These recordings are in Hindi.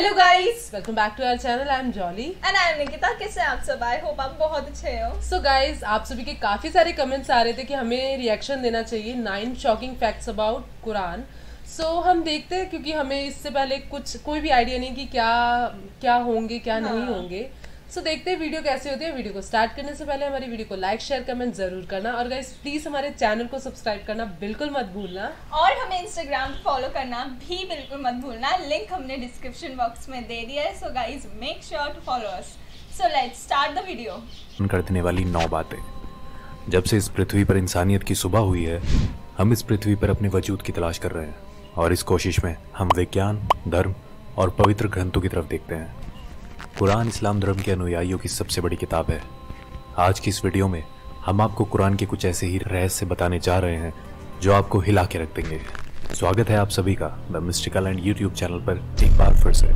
Hello guys, welcome back to our channel. I am Jolly and I am Nikita. कैसे हैं आप सब? आई होप आप बहुत अच्छे हो। सो गाइस, आप सभी के काफ़ी सारे कमेंट्स आ रहे थे कि हमें रिएक्शन देना चाहिए 9 शॉकिंग फैक्ट्स अबाउट कुरान। सो हम देखते हैं, क्योंकि हमें इससे पहले कोई भी आइडिया नहीं कि क्या होंगे क्या नहीं होंगे। सो देखते हैं वीडियो कैसे होती है। वीडियो को स्टार्ट करने से पहले हमारी वीडियो को लाइक शेयर कमेंट जरूर करना, और गाइस प्लीज हमारे चैनल को सब्सक्राइब करना बिल्कुल मत भूलना, और हमें इंस्टाग्राम फॉलो करना भी बिल्कुल मत भूलना। लिंक हमने डिस्क्रिप्शन बॉक्स में दे दिया है। So guys make sure to follow us. So let's start the video. कर देने वाली 9 बातें। जब से इस पृथ्वी पर इंसानियत की सुबह हुई है, हम इस पृथ्वी पर अपने वजूद की तलाश कर रहे हैं, और इस कोशिश में हम विज्ञान, धर्म और पवित्र ग्रंथों की तरफ देखते हैं। कुरान इस्लाम धर्म के अनुयायियों की सबसे बड़ी किताब है। आज की इस वीडियो में हम आपको कुरान के कुछ ऐसे ही रहस्य बताने जा रहे हैं जो आपको हिला के रख देंगे। स्वागत है आप सभी का the mystical and YouTube channel पर एक बार फिर से।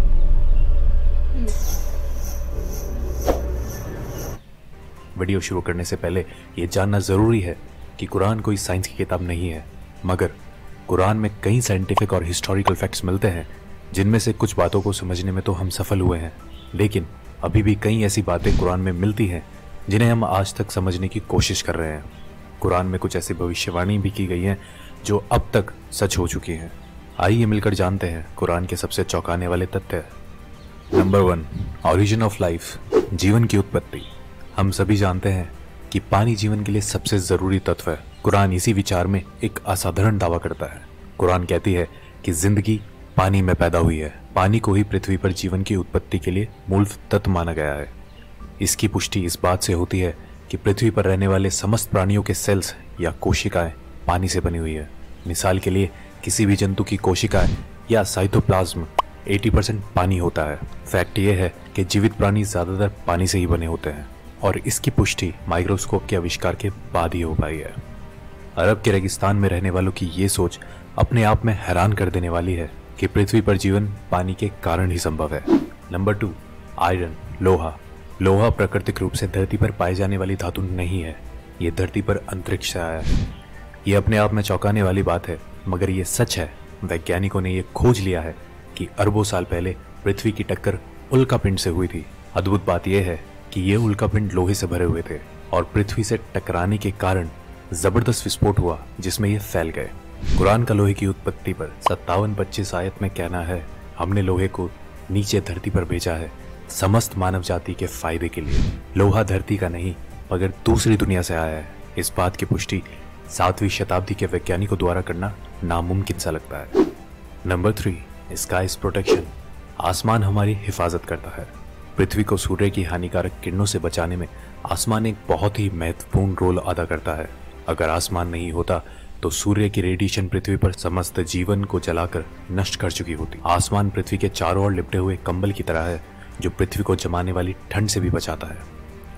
वीडियो शुरू करने से पहले ये जानना जरूरी है कि कुरान कोई साइंस की किताब नहीं है, मगर कुरान में कई साइंटिफिक और हिस्टोरिकल फैक्ट्स मिलते हैं, जिनमें से कुछ बातों को समझने में तो हम सफल हुए हैं, लेकिन अभी भी कई ऐसी बातें कुरान में मिलती हैं जिन्हें हम आज तक समझने की कोशिश कर रहे हैं। कुरान में कुछ ऐसी भविष्यवाणी भी की गई हैं जो अब तक सच हो चुकी हैं। आइए मिलकर जानते हैं कुरान के सबसे चौंकाने वाले तथ्य। नंबर 1, ओरिजिन ऑफ लाइफ, जीवन की उत्पत्ति। हम सभी जानते हैं कि पानी जीवन के लिए सबसे जरूरी तत्व है। कुरान इसी विचार में एक असाधारण दावा करता है। कुरान कहती है कि जिंदगी पानी में पैदा हुई है। पानी को ही पृथ्वी पर जीवन की उत्पत्ति के लिए मूल तत्व माना गया है। इसकी पुष्टि इस बात से होती है कि पृथ्वी पर रहने वाले समस्त प्राणियों के सेल्स या कोशिकाएं पानी से बनी हुई है। मिसाल के लिए किसी भी जंतु की कोशिकाएं या साइटोप्लाज्म 80% पानी होता है। फैक्ट ये है कि जीवित प्राणी ज्यादातर पानी से ही बने होते हैं, और इसकी पुष्टि माइक्रोस्कोप के आविष्कार के बाद ही हो पाई है। अरब के रेगिस्तान में रहने वालों की ये सोच अपने आप में हैरान कर देने वाली है कि पृथ्वी पर जीवन पानी के कारण ही संभव है। नंबर 2, आयरन, लोहा। लोहा प्राकृतिक रूप से धरती पर पाई जाने वाली धातु नहीं है। ये धरती पर अंतरिक्ष से आया है। ये अपने आप में चौंकाने वाली बात है, मगर ये सच है। वैज्ञानिकों ने ये खोज लिया है कि अरबों साल पहले पृथ्वी की टक्कर उल्कापिंड से हुई थी। अद्भुत बात यह है कि ये उल्कापिंड लोहे से भरे हुए थे, और पृथ्वी से टकराने के कारण जबरदस्त विस्फोट हुआ जिसमें ये फैल गए। कुरान का लोहे की उत्पत्ति पर 57-25 आयत में कहना है, हमने लोहे को नीचे धरती पर भेजा है समस्त मानव जाति के फायदे के लिए। लोहा धरती का नहीं मगर दूसरी दुनिया से आया है। इस बात की पुष्टि 7वीं शताब्दी के वैज्ञानिकों द्वारा करना नामुमकिन सा लगता है। Number 3, sky protection. आसमान हमारी हिफाजत करता है। पृथ्वी को सूर्य की हानिकारक किरणों से बचाने में आसमान एक बहुत ही महत्वपूर्ण रोल अदा करता है। अगर आसमान नहीं होता तो सूर्य की रेडिएशन पृथ्वी पर समस्त जीवन को जलाकर नष्ट कर चुकी होती। आसमान पृथ्वी के चारों ओर लिपटे हुए कंबल की तरह है, जो पृथ्वी को जमाने वाली ठंड से भी बचाता है।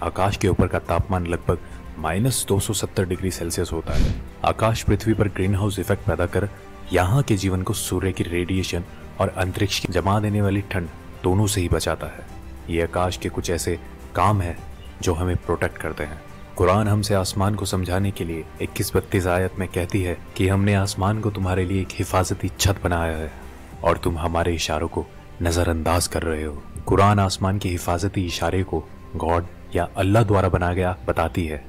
आकाश के ऊपर का तापमान लगभग -270 डिग्री सेल्सियस होता है। आकाश पृथ्वी पर ग्रीन हाउस इफेक्ट पैदा कर यहाँ के जीवन को सूर्य की रेडिएशन और अंतरिक्ष की जमा देने वाली ठंड दोनों से ही बचाता है। ये आकाश के कुछ ऐसे काम है जो हमें प्रोटेक्ट करते हैं। कुरान हमसे आसमान को समझाने के लिए 21-32 आयत में कहती है कि हमने आसमान को तुम्हारे लिए एक हिफाजती छत बनाया है, और तुम हमारे इशारों को नजरअंदाज कर रहे हो। कुरान आसमान के हिफाजती इशारे को गॉड या अल्लाह द्वारा बनाया गया बताती है।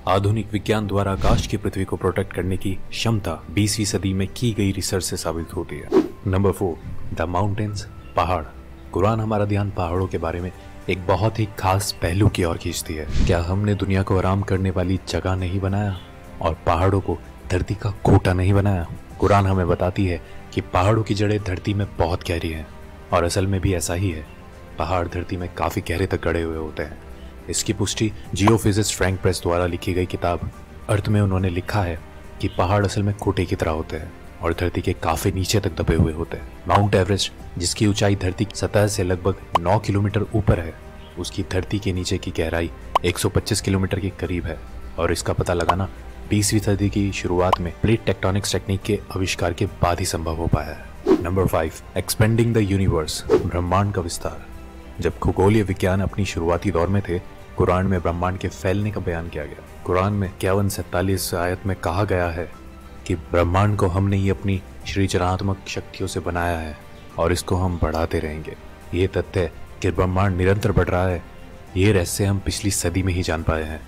आधुनिक विज्ञान द्वारा आकाश की पृथ्वी को प्रोटेक्ट करने की क्षमता 20वीं सदी में की गई रिसर्च से साबित होती है। नंबर 4, द माउंटेन्स, पहाड़। कुरान हमारा ध्यान पहाड़ों के बारे में एक बहुत ही खास पहलू की ओर खींचती है। क्या हमने दुनिया को आराम करने वाली जगह नहीं बनाया और पहाड़ों को धरती का खोटा नहीं बनाया? कुरान हमें बताती है कि पहाड़ों की जड़ें धरती में बहुत गहरी हैं, और असल में भी ऐसा ही है। पहाड़ धरती में काफी गहरे तक गड़े हुए होते हैं। इसकी पुष्टि जियोफिजिस्ट फ्रैंक प्रेस द्वारा लिखी गई किताब अर्थ में उन्होंने लिखा है कि पहाड़ असल में खोटे की तरह होते हैं और धरती के काफी नीचे तक दबे हुए होते हैं। माउंट एवरेस्ट, जिसकी ऊंचाई धरती की सतह से लगभग 9 किलोमीटर ऊपर है, उसकी धरती के नीचे की गहराई 125 किलोमीटर के करीब है, और इसका पता लगाना 20वीं सदी की शुरुआत में प्लेट टेक्टोनिक्स टेक्निक के आविष्कार के बाद ही संभव हो पाया है। नंबर 5, एक्सपेंडिंग द यूनिवर्स, ब्रह्मांड का विस्तार। जब खगोलीय विज्ञान अपनी शुरुआती दौर में थे, कुरान में ब्रह्मांड के फैलने का बयान किया गया। कुरान में 51-47 आयत में कहा गया है कि ब्रह्मांड को हमने ही अपनी सृजनात्मक शक्तियों से बनाया है, और इसको हम बढ़ाते रहेंगे। ये तथ्य कि ब्रह्मांड निरंतर बढ़ रहा है, ये रहस्य हम पिछली सदी में ही जान पाए हैं।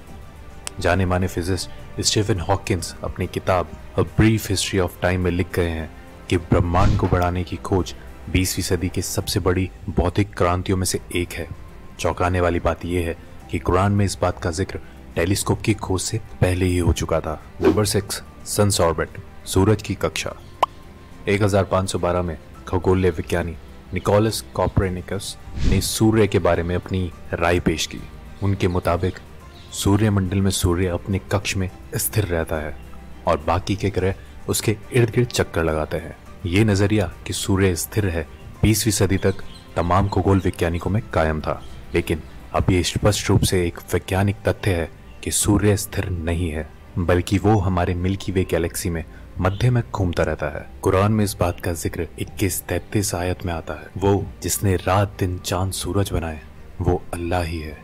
जाने माने फिजिस्ट स्टीफन हॉकिंस अपनी किताब a brief history of time में लिख गए हैं कि ब्रह्मांड को बढ़ाने की खोज 20वीं सदी की सबसे बड़ी भौतिक क्रांतियों में से एक है। चौंकाने वाली बात यह है कि कुरान में इस बात का जिक्र टेलीस्कोप की खोज से पहले ही हो चुका था। नंबर 6, सन्स ऑर्बिट, सूरज की कक्षा। 1512 में खगोलीय विज्ञानी निकोलस कॉपरनिकस ने सूर्य के बारे में अपनी राय पेश की। उनके मुताबिक सूर्यमंडल में सूर्य अपने कक्ष में स्थिर रहता है और बाकी के ग्रह उसके इर्द गिर्द चक्कर लगाते हैं। ये नजरिया कि सूर्य स्थिर है 20वीं सदी तक तमाम खगोल वैज्ञानिकों में कायम था, लेकिन अब ये स्पष्ट रूप से एक वैज्ञानिक तथ्य है कि सूर्य स्थिर नहीं है, बल्कि वो हमारे मिल्की वे गैलेक्सी में मध्य में घूमता रहता है। कुरान में इस बात का जिक्र 21-33 आयत में आता है। वो जिसने रात दिन चांद सूरज बनाए वो अल्लाह ही है,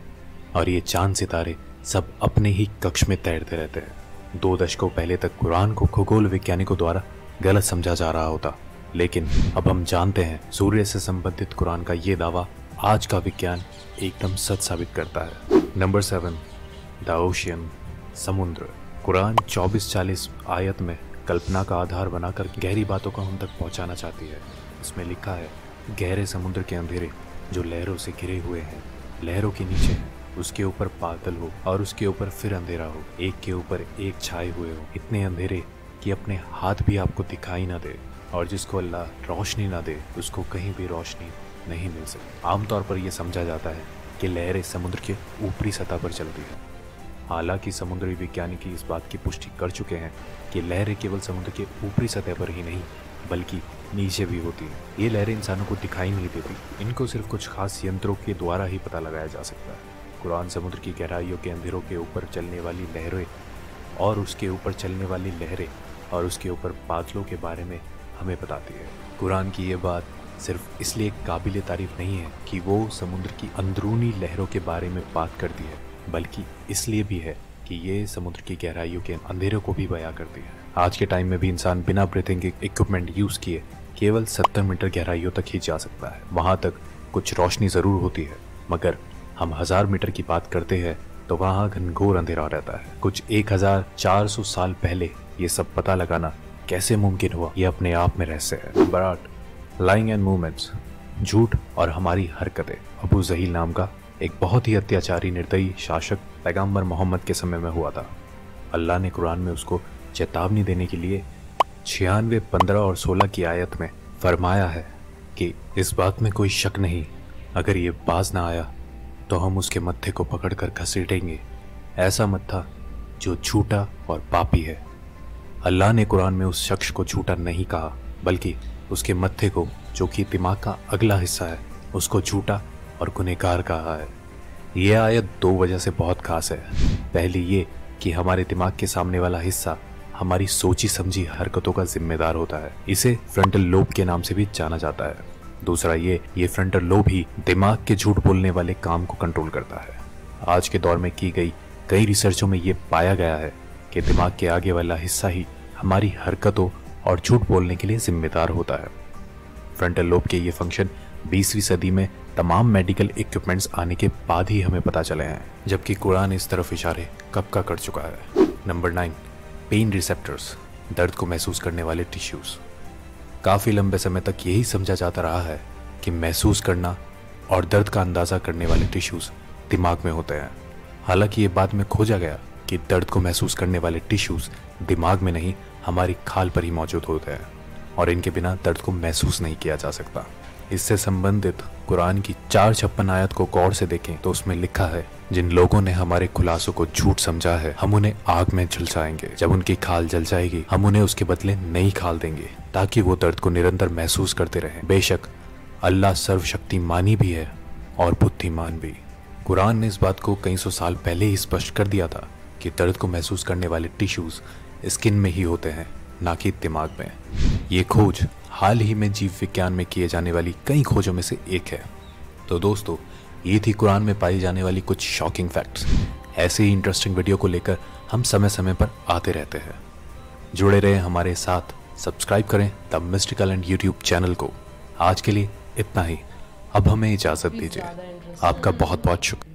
और ये चांद सितारे सब अपने ही कक्ष में तैरते रहते हैं। 2 दशकों पहले तक कुरान को खगोल वैज्ञानिकों द्वारा गलत समझा जा रहा होता, लेकिन अब हम जानते हैं सूर्य से संबंधित कुरान का ये दावा आज का विज्ञान एकदम सच साबित करता है। नंबर 7, द ओशियन, समुद्र। कुरान 24-40 आयत में कल्पना का आधार बनाकर गहरी बातों को हम तक पहुंचाना चाहती है। इसमें लिखा है, गहरे समुद्र के अंधेरे जो लहरों से घिरे हुए हैं, लहरों के नीचे हैं, उसके ऊपर बादल हो और उसके ऊपर फिर अंधेरा हो, एक के ऊपर एक छाए हुए हो, इतने अंधेरे कि अपने हाथ भी आपको दिखाई ना दे, और जिसको अल्लाह रोशनी ना दे उसको कहीं भी रोशनी नहीं मिल सकती। आमतौर पर यह समझा जाता है कि लहरें समुद्र के ऊपरी सतह पर चलती हैं। हालांकि समुद्री वैज्ञानिक इस बात की पुष्टि कर चुके हैं कि लहरें केवल समुद्र के ऊपरी सतह पर ही नहीं बल्कि नीचे भी होती हैं। ये लहरें इंसानों को दिखाई नहीं देती, इनको सिर्फ कुछ खास यंत्रों के द्वारा ही पता लगाया जा सकता है। कुरान समुद्र की गहराइयों के अंधेरों के ऊपर चलने वाली लहरें और उसके ऊपर चलने वाली लहरें और उसके ऊपर बादलों के बारे में हमें बताती है। कुरान की ये बात सिर्फ इसलिए काबिल तारीफ नहीं है कि वो समुद्र की अंदरूनी लहरों के बारे में बात करती है, बल्कि इसलिए भी है कि ये समुद्र की गहराइयों के अंधेरों को भी बयां करती है। आज के टाइम में भी इंसान बिना ब्रीथिंग इक्विपमेंट यूज किए केवल 70 मीटर गहराइयों तक ही जा सकता है। वहां तक कुछ रोशनी जरूर होती है, मगर हम 1000 मीटर की बात करते हैं तो वहां घनघोर अंधेरा रहता है। कुछ 1400 साल पहले ये सब पता लगाना कैसे मुमकिन हुआ, ये अपने आप में रहस्य है। नंबर 8, लाइंग एंड मूवमेंट्स, झूठ और हमारी हरकतें। अबू जहील नाम का एक बहुत ही अत्याचारी निर्दयी शासक पैगंबर मोहम्मद के समय में हुआ था। अल्लाह ने कुरान में उसको चेतावनी देने के लिए 96, 15 और 16 की आयत में फरमाया है कि इस बात में कोई शक नहीं, अगर ये बाज ना आया तो हम उसके मत्थे को पकड़कर घसीटेंगे, ऐसा मत्था जो झूठा और पापी है। अल्लाह ने कुरान में उस शख्स को झूठा नहीं कहा, बल्कि उसके मत्थे को, जो कि दिमाग का अगला हिस्सा है, उसको झूठा और गुनहगार कहा है। यह आयत 2 वजह से बहुत खास है। पहली ये कि हमारे दिमाग के सामने वाला हिस्सा हमारी सोची समझी हरकतों का जिम्मेदार होता है। इसे फ्रंटल लोब के नाम से भी जाना जाता है। दूसरा ये फ्रंटल लोब ही दिमाग के झूठ बोलने वाले काम को कंट्रोल करता है। आज के दौर में की गई कई रिसर्चों में ये पाया गया है कि दिमाग के आगे वाला हिस्सा ही हमारी हरकतों और झूठ बोलने के लिए जिम्मेदार होता है। फ्रंटल लोब के ये फंक्शन 20वीं सदी में तमाम मेडिकल इक्विपमेंट्स आने के बाद ही हमें पता चले हैं, जबकि कुरान इस तरफ इशारे कब का कर चुका है। नंबर 9, पेन रिसेप्टर्स, दर्द को महसूस करने वाले टिश्यूज। काफ़ी लंबे समय तक यही समझा जाता रहा है कि महसूस करना और दर्द का अंदाज़ा करने वाले टिश्यूज दिमाग में होते हैं। हालांकि ये बाद में खोजा गया कि दर्द को महसूस करने वाले टिश्यूज दिमाग में नहीं, हमारी खाल पर ही मौजूद होते हैं, और इनके बिना दर्द को महसूस नहीं किया जा सकता। इससे संबंधित कुरान की 456 आयत को गौर से देखें तो उसमें लिखा है, जिन लोगों ने हमारे खुलासों को झूठ समझा है, हम उन्हें आग में झुलसाएंगे। जब उनकी खाल जल जाएगी, हम उन्हें उसके बदले नई खाल देंगे, ताकि वो दर्द को निरंतर महसूस करते रहें। बेशक अल्लाह सर्वशक्तिमानी भी है और बुद्धिमान भी। कुरान ने इस बात को कई सौ साल पहले ही स्पष्ट कर दिया था कि दर्द को महसूस करने वाले टिश्यूज स्किन में ही होते हैं, ना कि दिमाग में। ये खोज हाल ही में जीव विज्ञान में किए जाने वाली कई खोजों में से एक है। तो दोस्तों, ये थी कुरान में पाई जाने वाली कुछ शॉकिंग फैक्ट्स। ऐसे ही इंटरेस्टिंग वीडियो को लेकर हम समय समय पर आते रहते हैं। जुड़े रहें हमारे साथ, सब्सक्राइब करें the mystical and YouTube channel को। आज के लिए इतना ही। अब हमें इजाजत दीजिए। आपका बहुत बहुत शुक्रिया।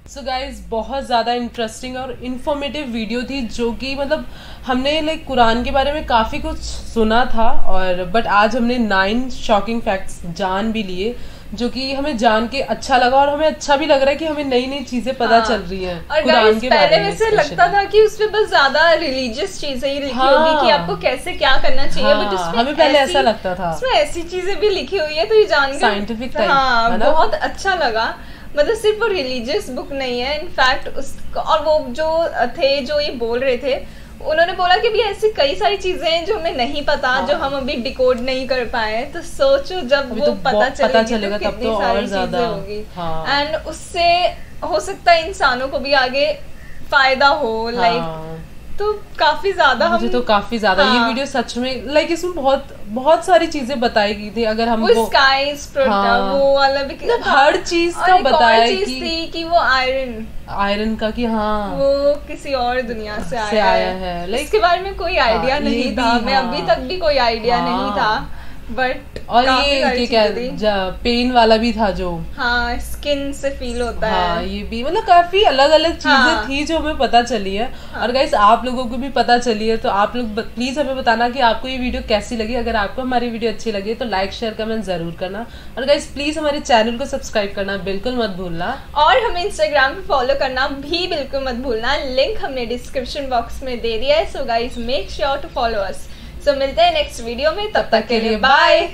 सो गाइज बहुत ज़्यादा इंटरेस्टिंग और इन्फॉर्मेटिव वीडियो थी, जो कि मतलब हमने लाइक कुरान के बारे में काफ़ी कुछ सुना था, और बट आज हमने 9 शॉकिंग फैक्ट्स जान भी लिए, जो कि हमें जान के अच्छा लगा, और हमें अच्छा भी लग रहा है कि हमें नई नई चीजें पता चल रही हैं और कुरान के बारे में। पहले वैसे लगता था कि उसमें बस ज्यादा रिलीजियस चीजें ही लिखी होगी कि आपको कैसे क्या करना चाहिए, बट उसमें हमें पहले ऐसा लगता था उसमें ऐसी चीजें भी लिखी हुई है, तो ये जानकर साइंटिफिक बहुत अच्छा लगा। मतलब सिर्फ वो रिलीजियस बुक नहीं है, इनफैक्ट उस और वो जो थे जो ये बोल रहे थे, उन्होंने बोला कि भी ऐसी कई सारी चीजें हैं जो हमें नहीं पता, जो हम अभी डिकोड नहीं कर पाए, तो सोचो जब वो पता चलेगा तब तो और ज्यादा होगी। एंड उससे हो सकता है इंसानों को भी आगे फायदा हो, लाइक तो काफी ज्यादा मुझे तो काफी ज्यादा ये वीडियो सच में लाइक इसमें बहुत सारी चीजें बताई गई थी। अगर हम वो स्काइज वो वाला भी हर चीज का बताया कि वो आयरन का कि वो किसी और दुनिया से आया है। लाइक इसके बारे में कोई आइडिया नहीं था, मैं अभी तक भी कोई आइडिया नहीं था, बट और ये क्या पेन वाला भी था जो स्किन से फील होता है, ये भी मतलब काफी अलग अलग चीजें थी जो हमें पता चली है। और गाइस आप लोगों को भी पता चली है, तो आप लोग प्लीज हमें बताना कि आपको ये वीडियो कैसी लगी। अगर आपको हमारी वीडियो अच्छी लगी तो लाइक शेयर कमेंट जरूर करना, और गाइस प्लीज हमारे चैनल को सब्सक्राइब करना बिल्कुल मत भूलना, और हमें इंस्टाग्राम पे फॉलो करना भी बिल्कुल मत भूलना। लिंक हमने डिस्क्रिप्शन बॉक्स में दे दिया है, so guys make sure to follow us. So मिलते हैं नेक्स्ट वीडियो में, तब तक के लिए बाय।